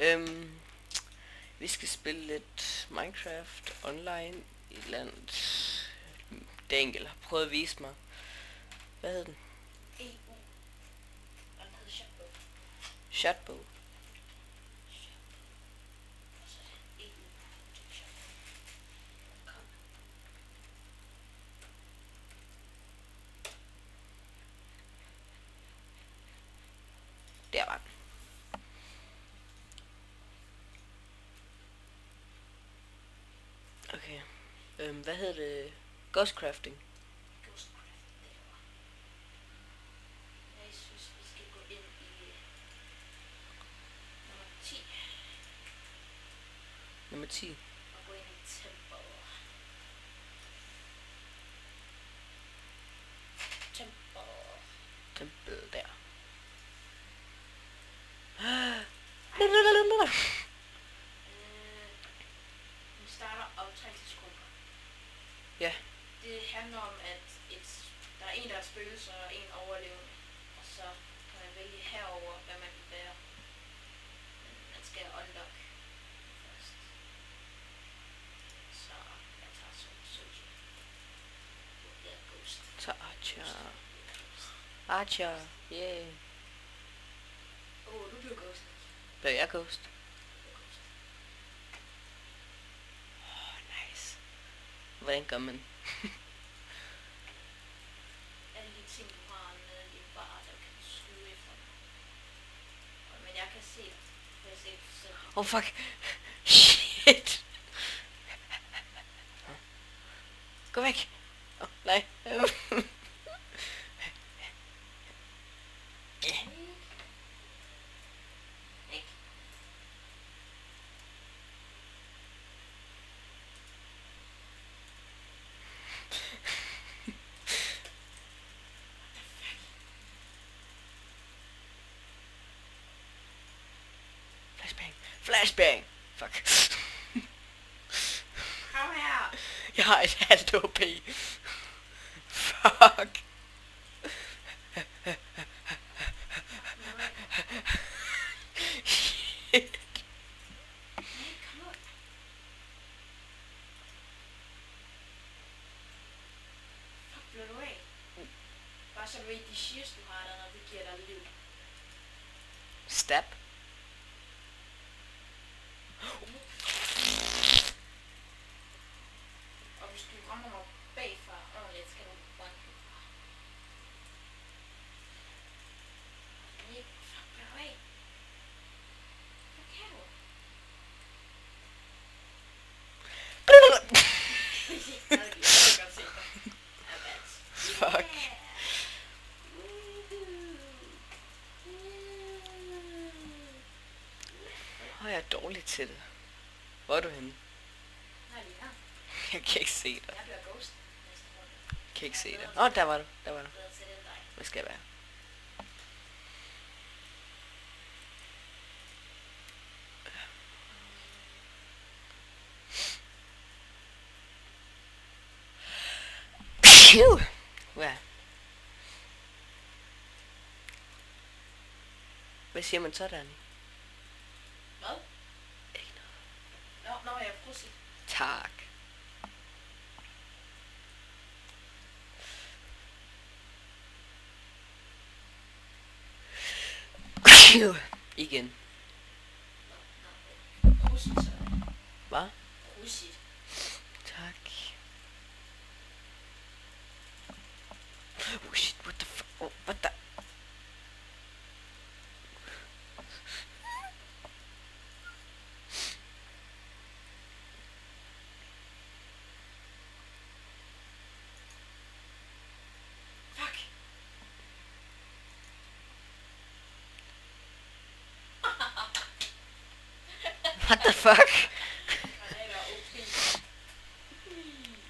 Øhm, vi skal spille lidt Minecraft online i et eller andet. Daniel har prøvet at vise mig. Hvad hed den? EU. Og den hedder Shotbow. Shotbow. Og så EU. Shotbow. Der var den. Okay. Hvad hedder det? Ghostcrafting. Ghostcraft derovre. Jeg synes, vi skal gå ind i nummer 10 Nummer 10. og gå ind i Temple. Tempel der. Vi starter om 30 sekunder. Ja. Det handler om, at der er en, der er spøgelse, og en overlevende. Og så kan man vælge herover, hvad man vil være. Men man skal unlock først. Så jeg tager soldier. Det bliver ghost. Så Archer. Archer. Yeah. Du bliver ghost. Blev jeg ghost? Du bliver ghost. Nice. Hvordan gør man? Alle de ting, du har nede i din bar, der kan skyde efter mig. Men jeg kan se dig. Jeg kan se dig selv. Oh fuck. Shit. Gå væk. Nej. Flashbang. Flashbang. Fuck. Kom her. Jeg har et halvt HP. Fuck. Shit. Kom ud. Fuck, bliver du af? Bare så du ved, de shields, du har der, når det giver dig liv. Stab. Og hvis du rammer mig bagfra ordentligt, skal du one hit fra. Fuck, bliver du af? Hvad kan du? Jeg kan godt se dig. Fuck. Jeg er dårlig til det. Hvor er du henne? Nej, lige her. Jeg kan ikke se dig. Jeg bliver ghost næste runde. Jeg kan ikke se dig. Åh, der var du. Der var du. Bedre til det end dig. Hvad skal jeg være? Phew! Ja. Hvad siger man sådan? Hvad? Ikke noget. Nå, jeg er pludselig. Tak. Phew! Igen. Pludselig så. Hvad? Pludselig. Tak. Oh shit, what the fuck? Oh, what the? Fuck. What the fuck? Granater OP.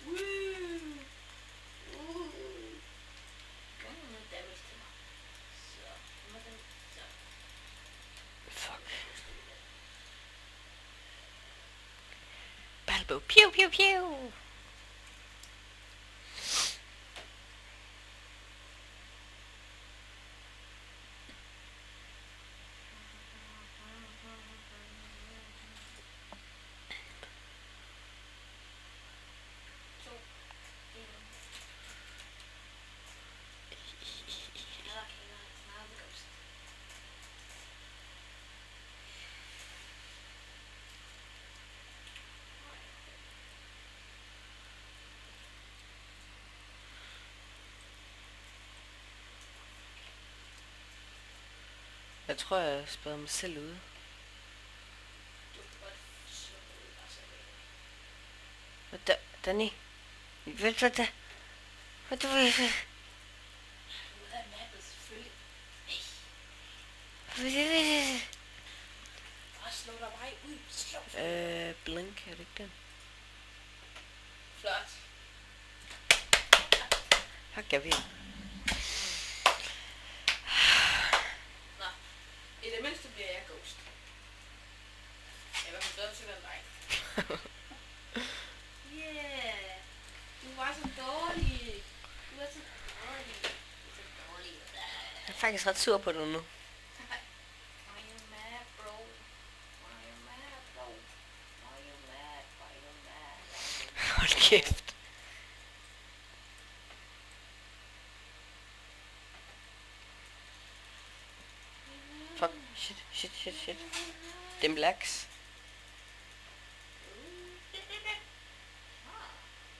Woo. Gør noget damage til mig. Så. Så. Fuck. Battlebow. Pew pew pew. Jeg tror, jeg spørger mig selv ude. Du kan godt slå mig ud, bare så det. Danny. Hvad er det? Hvad du vil? Ud af mappet, selvfølgelig. Bare slå dig vej ud. Slå. Blink, er det ikke den? Flot. Fuck, jeg ved. Nå, i det mindste bliver jeg ghost. Jeg er i hvert fald bedre til den dig. Yeah. Du var så dårlig. Du var så dårlig. Du er så dårlig. Jeg er faktisk ret sur på dig nu. Why you mad, bro? Why you mad, bro? Why you mad? Why you mad? Hold kæft. Fuck, shit. Dem blacks.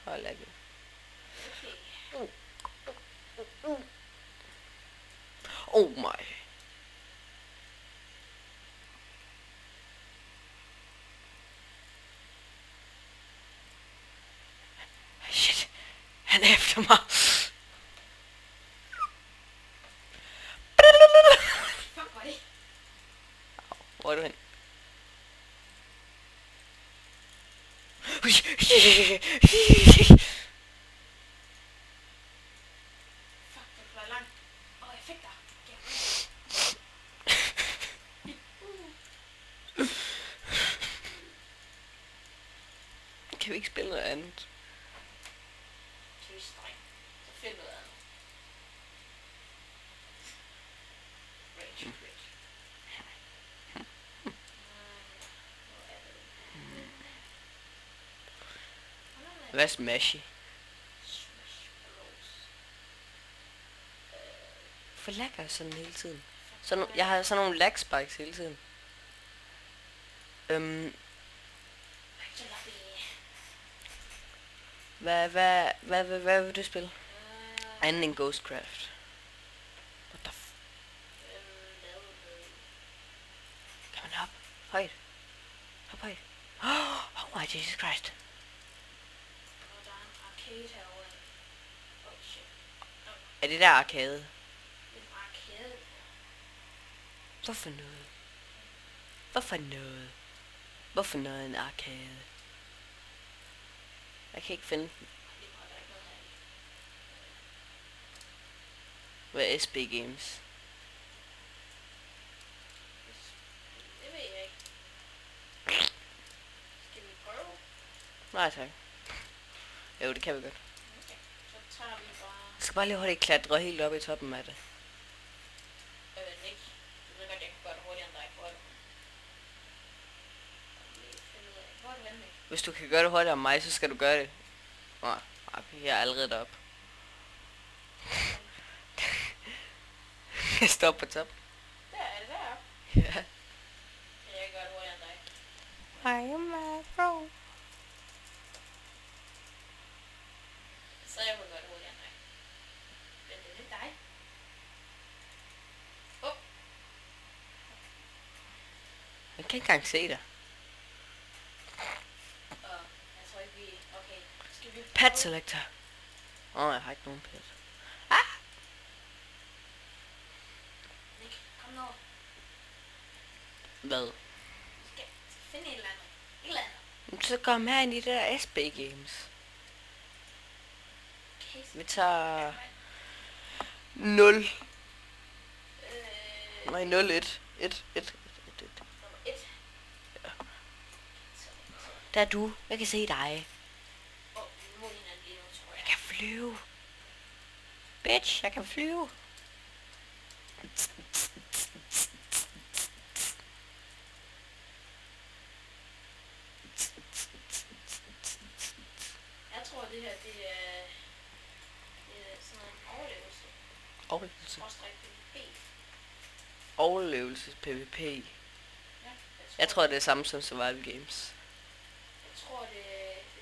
Hold da. Oh my. Shit. Han er efter mig. Fuck, var det? Hvor er du hen? Fuck, den fløj langt. Jeg fik dig. Kan vi ikke spille noget andet? Tyst, dreng. Så find noget andet. Rage quit. Hvad er Smashy? Smash Bros. For lagger sådan hele tiden. Jeg har sådan nogle lag spikes hele tiden. Hvad vil du spille? Anden end Ghostcraft. What the f... Kan man hoppe? Højt. Hop højt. Oh my Jesus Christ. Der er en arcade herovre. Shit. Er det der arcade? En arcade. Hvorfor noget? Hvorfor noget en arcade? Jeg kan ikke finde den. Hvad er SB Games? Det ved jeg ikke. Skal vi prøve? Nej tak. Jo, det kan vi godt. Okay. Så tager vi bare... Jeg skal bare lige hurtigt klatre helt op i toppen af det. Nick. Du ved godt, jeg kan gøre det hurtigere end dig. Hvor er du henne, Nick? Hvis du kan gøre det hurtigere end mig, så skal du gøre det. Nej, jeg er allerede deroppe. Jeg står på top. Der er det deroppe. Ja. Jeg kan gøre det hurtigere end dig. I am mad, bro. Så jeg kunne gøre det hurtigere end dig. Men det er lidt dig. Jeg kan ikke engang se dig. Jeg tror ikke vi... Okay. Skal vi... Pet selector. Jeg har ikke nogen pet. Nick, kom nu. Hvad? Vi skal finde et eller andet. Et eller andet. Så kom her ind i det der SB Games. Okay. Vi tager 0. Nej, 0, 1. 1. Nummer 1. Ja. Der er du. Jeg kan se dig. Vi må hinanden lige nu, tror Jeg jeg. kan flyve. Bitch, jeg kan flyve. Jeg tror, det her, det er sådan en overlevelse. Overlevelse. PvP. Overlevelse PvP. Ja, Jeg tror, det er samme som Survival Games. Jeg tror, det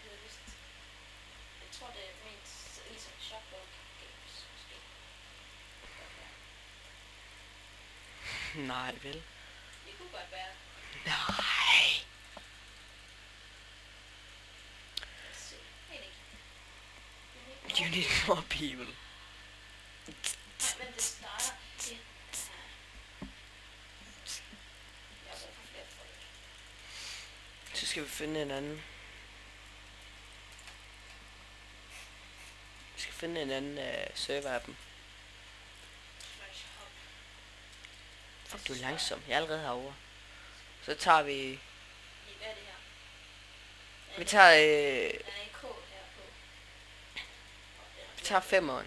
hedder vist... Jeg tror, det er mest ligesom Shotgun Games, måske. Nej, vel? Det kunne godt være. Nej. Lad os se. Helt ikke. You need more people. Nej, men det starter. Det. Jeg har brug for flere folk. Så skal vi finde en anden. Vi skal finde en anden server af dem. Slash hop. Fuck, du er langsom. Jeg er allerede herovre. Så tager vi... Hvad er det her? Vi tager... Der er en K her på. Vi tager 5'eren.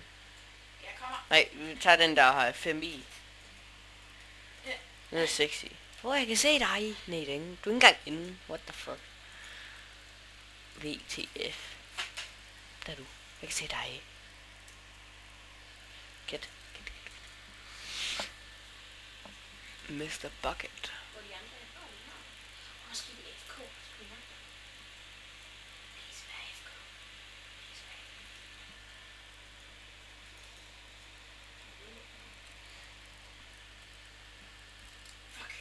Jeg kommer. Nej, vi tager den, der har 5 i. Ja. Den er sexy. Hvor jeg kan se dig. Nej, det er ingen. Du er ikke engang inde. What the fuck? VTF. Der er du. Jeg kan se dig. Get. Mr. Bucket. Hvor de andre er. Måske det er FK. Please være FK. Please være FK. Fuck.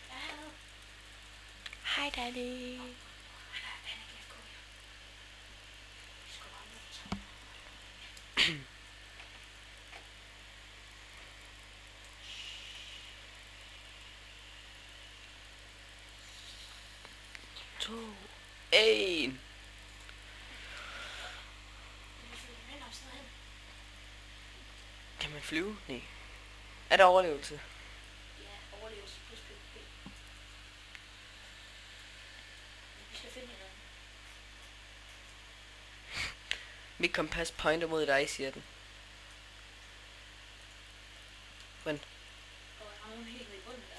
Ja. Hej, Daddy. Han er ikke FK, ja. Vi skal bare ned. To. En. Kan man flyve? Nej. Er der overlevelse? Ja, overlevelse plus PvP. Vi skal finde hinanden. Mit kompas pointer mod dig, siger den. Hvordan? Og jeg har nogen helt nede i bunden der.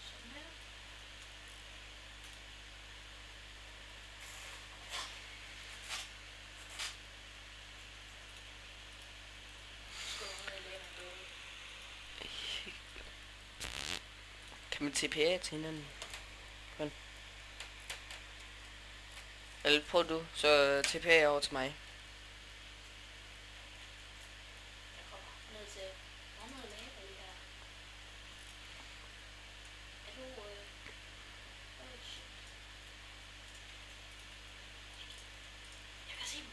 Sådan her. Skål ned i lægen derude. Kan man TPA til hinanden? Hvordan? Eller prøv du, så TPA over til mig. Jeg kommer ned til. Der er noget lava lige her. Er du oh shit. Jeg kan se dem.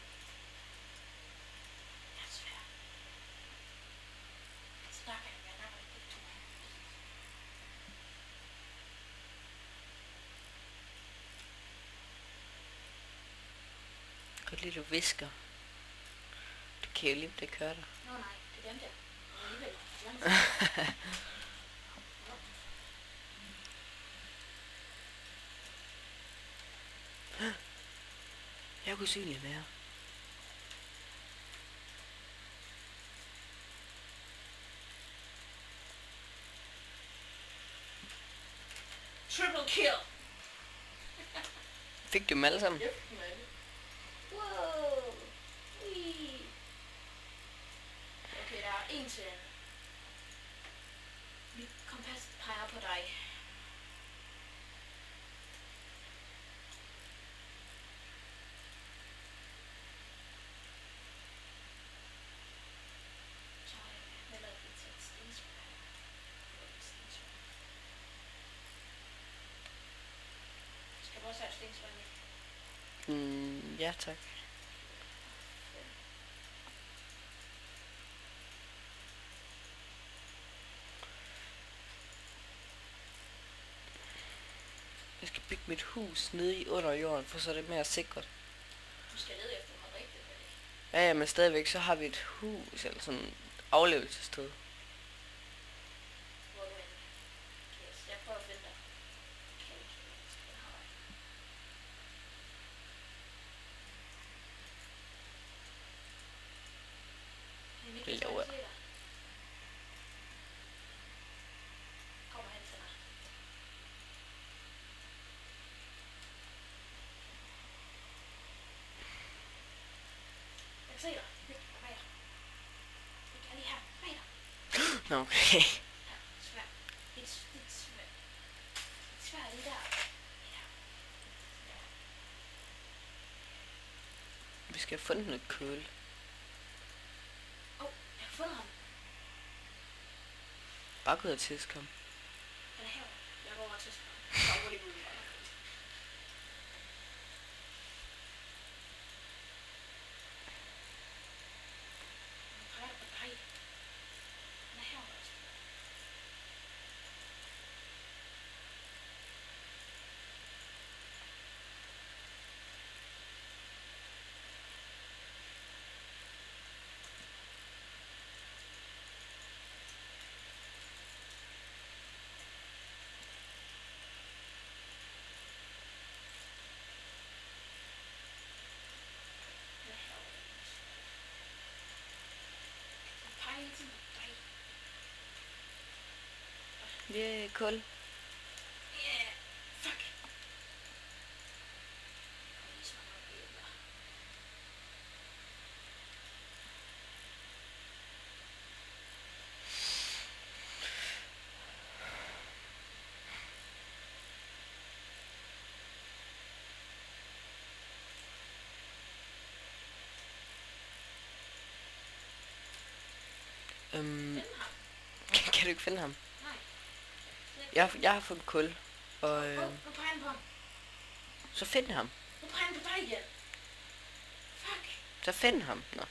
Jeg er svær. Så nakker jeg nakker ikke begge to. Godt lide, du visker. Du kan jo lige det kører dig. Nå nej, det glemte jeg. Men alligevel. Langt. Jeg kunne synlig være. Triple kill. Fik du dem alle sammen? Yep, man. Wow. Wee. Okay, der er en til. Mit kompas peger på dig. Så jeg hellere lige tage et stensværd. Skal du også have et stensværd med? Ja tak. Jeg skal bygge mit hus nede i under jorden, for så er det mere sikkert. Du skal lede efter noget rigtigt, vel ikke? Ja, men stadigvæk så har vi et hus, eller sådan et overlevelsessted. Hvor er du henne? Okay, så jeg prøver at finde dig. Okay, jeg skal have dig. Ikke så laver jeg jeg? se dig. Kommer hen til dig. Jeg kan se dig. Lyt, bag dig. Jeg er lige her. Bag dig. Nå, okay. Her. Svær. Lidt svær. Lidt svær lige der. Ja. Ja. Vi skal have fundet noget køl. Jeg har fundet ham. Bare gå ud og tiske ham. Han er herovre. Jeg går over til ham. Så rolig ud. Han peger på dig. Han er herovre. Han er herovre. Han peger hele tiden på dig. Yeah, kul. Yeah. Fuck. Og lige så mange æbler. Øhm, Find ham. kan du ikke finde ham? Nej. Jeg har fundet kul. Og Nu peger han på ham. så find ham. Nu peger han på dig igen. Fuck. Så find ham. Nå.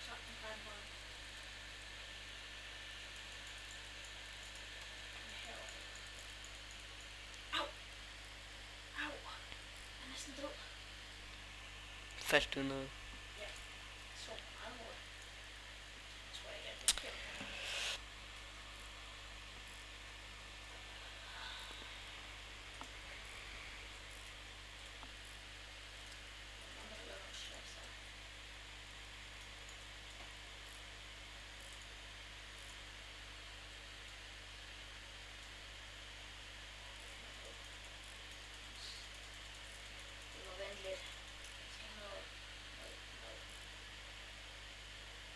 Så nu peger han på ham. Han er herovre. Au. Au. Han er næsten død. Faldt du noget? Ja. Så meget hårdt. Jeg tror ikke, at det er kæmpe. Vi må vente lidt. Jeg skal have noget.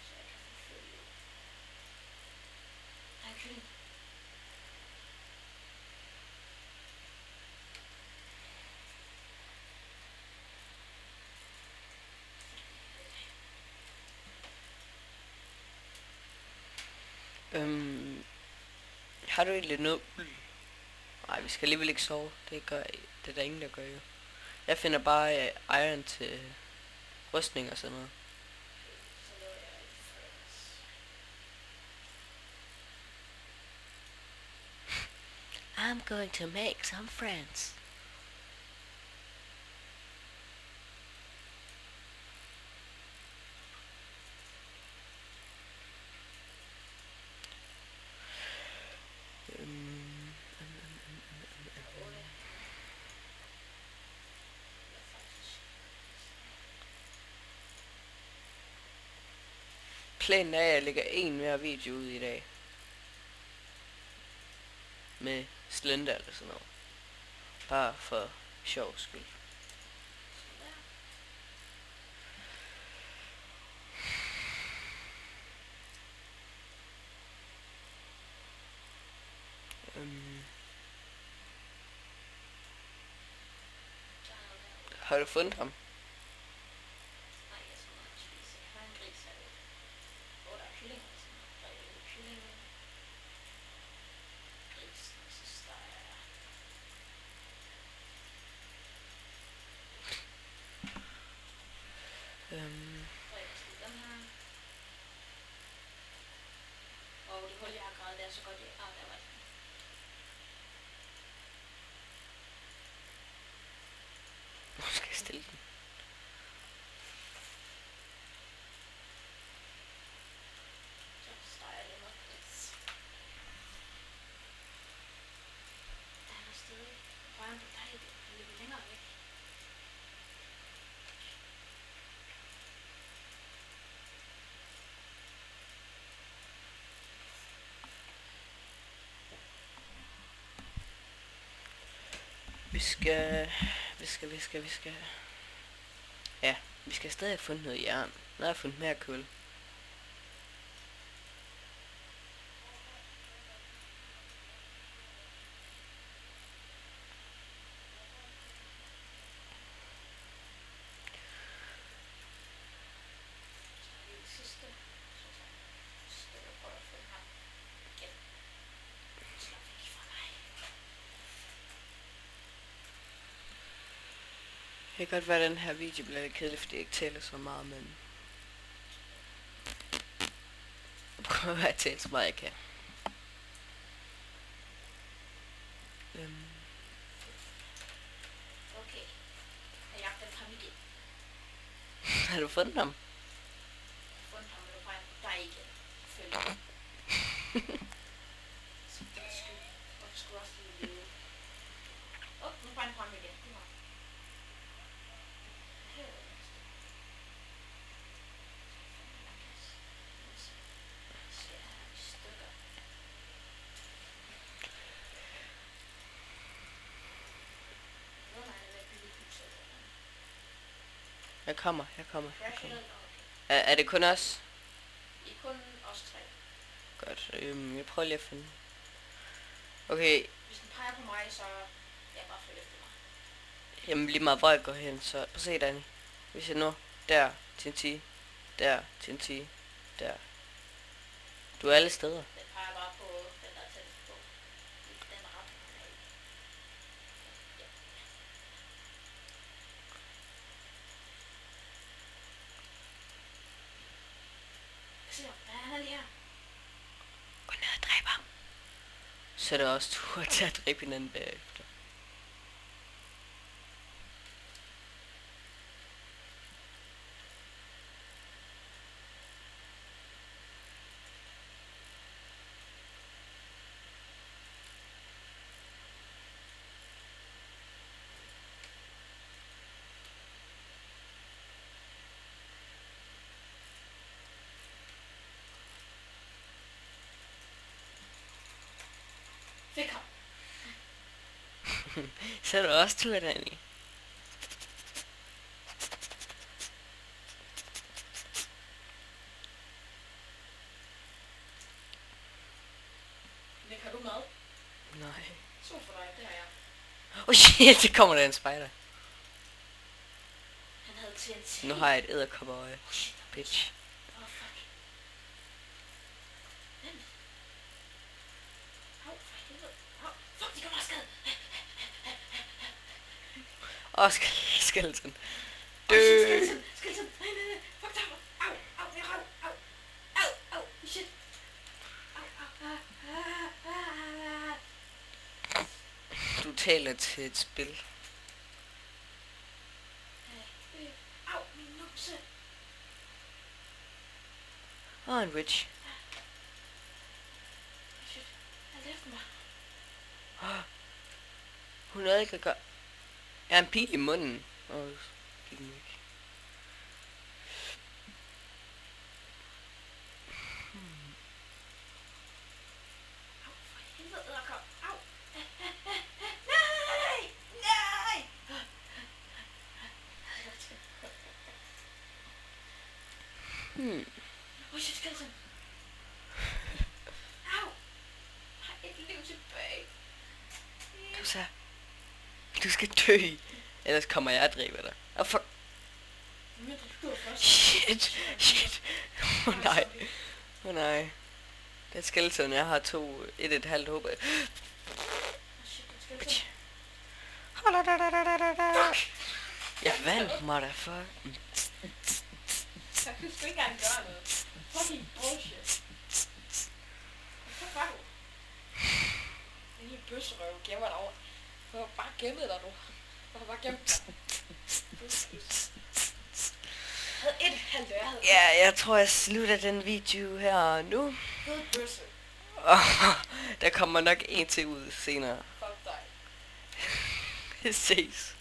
Så jeg kan forfølge. Der er en kylling. Har du egentlig noget uld? Nej, vi skal alligevel ikke sove. Det er der ingen, der gør jo. Jeg finder bare iron til rustning og sådan noget. Så laver jeg et furnace. I'm going to make some friends. Planen er, at jeg lægger en mere video ud i dag. Med Slender eller sådan noget. Bare for sjov skyld. Har du fundet ham? Nej, jeg skal nok spise. Jeg har en gris herude. Hvor der er kylling og sådan noget. Der er kylling. Gris. Og så steger jeg. Så jeg skal den her. Og det hul, jeg har gravet der, så godt det. Ah, der var det. Hvor skal jeg stille den? Så steger jeg lidt noget gris. Vi skal... Ja, vi skal stadig have fundet noget jern. Nu har jeg fundet mere kul. Det kan godt være, at den her video bliver lidt kedelig, fordi jeg ikke taler så meget, men... Jeg prøver at tale så meget jeg kan. Okay. Jeg jagter ham igen. Har du fundet ham? Fundet ham, og du fejrer dig igen. Følg. Hvorfor skulle også lige leve? Nu fejrer han igen. Det var. Jeg kommer. Er det kun os? I er kun os tre. Godt, jeg prøver lige at finde... Okay, Hvis den peger på mig, så jeg bare følger efter mig. jamen lige meget hvor jeg går hen, så... Prøv at se, Danny. Hvis jeg nu... Der, TNT. Der, TNT. Der. Du er alle steder. Den peger bare på den, der er tættest på. Den ret. Ja. Se, han er lige her. Gå ned og dræb ham. Så er der også tur til at dræbe hinanden bagefter. Fik ham. Så er der også tur, Danny. Nick, har du mad? Nej. Så for dig, det har jeg. Oh shit, det kommer der en spider. Han havde TNT. Nu har jeg et edderkopperøje. Bitch. Åh, fuck. Hvem? Au, for helvede. Au, fuck, de kommer afskad. Åh, skeleton. Skeleton. Nej. Fuck dig. Au, min røv. Au, shit. Du taler til et spil. Au, min numse. En witch. Shit, han lefte mig. Hun havde ikke at gøre... Jeg har en pil i munden. Gik den væk. Au, for helvede, edderkop. Au. Nej. Shit, skeleton. Au. Har et liv tilbage. Kom så. Du skal dø. Ellers kommer jeg at dræbe dig. Fuck. Men du dør først. Shit. Nej. Nej. Det er skeleton, jeg har 1,5 håb. Shit, Jeg vandt, motherfucker. jeg kunne sgu ikke engang gøre noget. Fucking bullshit. Hvad var du? Den lille bøsserøv gemmer dig over. Du har bare gemmet dig, du. Du har bare gemt dig. Jeg havde et halvt øre. Ja, jeg tror, jeg slutter den video her nu. Fed bøsse. Der kommer nok en til ud senere. Fuck dig. Vi ses.